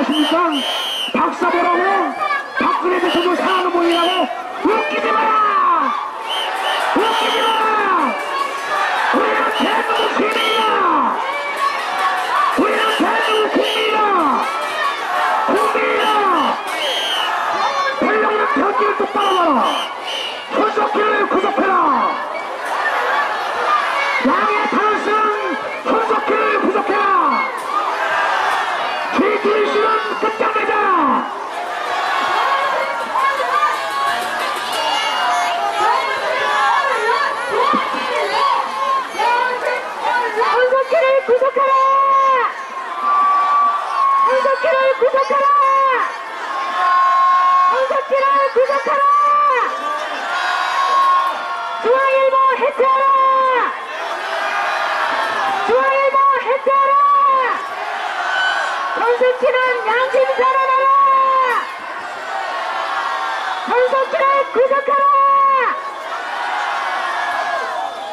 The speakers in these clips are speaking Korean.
안녕하십니까? 박사보라고 박근혜 대통령 사랑하는 모이라고 웃기지 마라! 웃기지 마라! 우리는 대한민국 시민이다! 우리는 대한민국 국민이다! 국민이다! 권력은 변기를 똑바로 봐라! 손석희를 구속해라! 양의 탄을 쓴 손석희를 구속해라! JTBC는 끝장내자! 손석희를 구속하라! 손석희를 구속하라! 손석희를 구속하라! 중앙일보 해체하라! 중앙일보 해체하라! 손석희는 양심 살아나라! 손석희를 구속하라!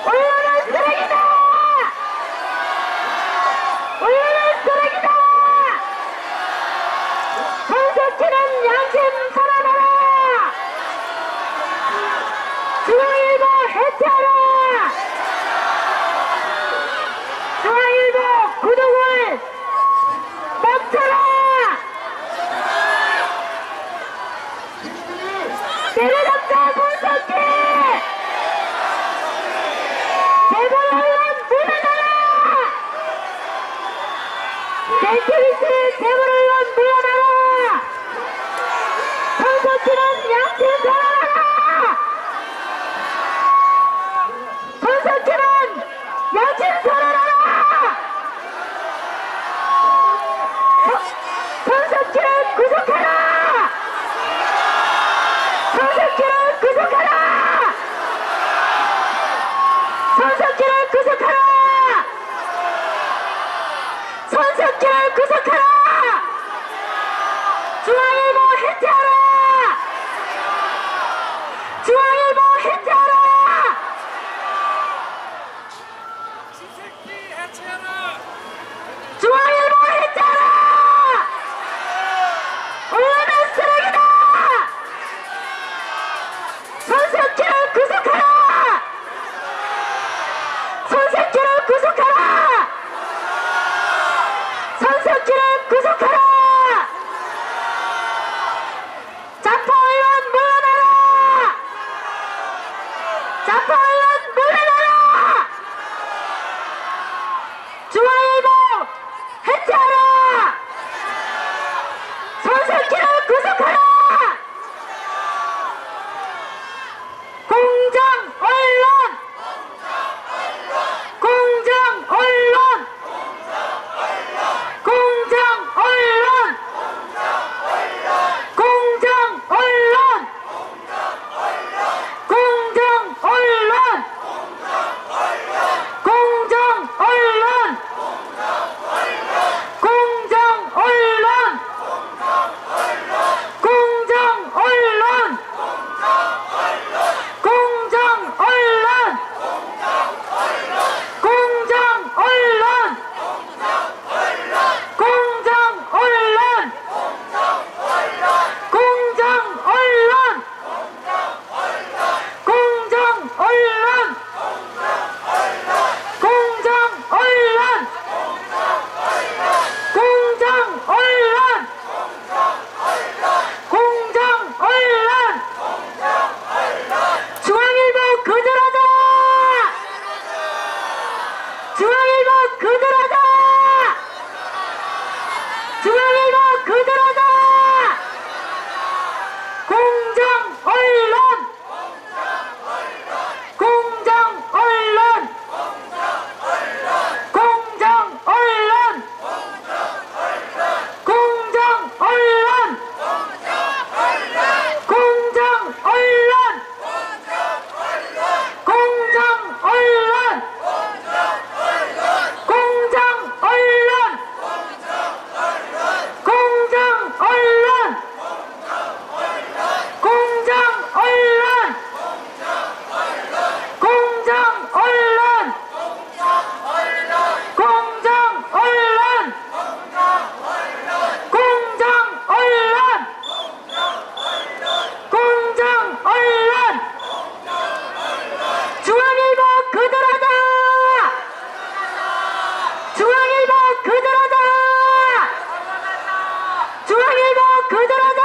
언론은 쓰레기다! 언론은 쓰레기다! 손석희는 양심 살아나라! 중앙일보 해체하라! 중앙일보 구독을 멈춰라! 때려잡자 손석희! 재벌 언론 물러나라! JTBC 재벌 언론 물러나라! 손석희는 양심 살아나라! 손석희는 양심 살아나라! 손석희를 구속하라! 손석희를 구속하라! 손석희를 구속하라! 손석희를 구속하라! 중앙일보 해체하라! 중앙일보 해체하라! 중앙일보 해체하라! 언론은 쓰레기다! 손석희를 구속하라! 손석희를 구속하라! 손석희를 구속하라! 자파 언론 물러나라! 자파 언론 물러나라! 중앙일보 해체하라! 손석희를 구속하라! 공정 언론! 공정 언론! 공정 언론! 공정 언론! 공정 언론! 공정 언론! 공정 언론! 공정 언론! 공정 언론! 공정 언론! 공정 언론! 공정 언론! 공정 언론! 공정 언론! 공정 언론! 공정 언론! 중앙일보 거절하자! 중앙일보 거절하자! 중앙일보 거절하자! 공정 언론! 공정 언론! 공정 언론! 공정 언론! 공정 언론! 공정 언론! 공정 언론! 그들은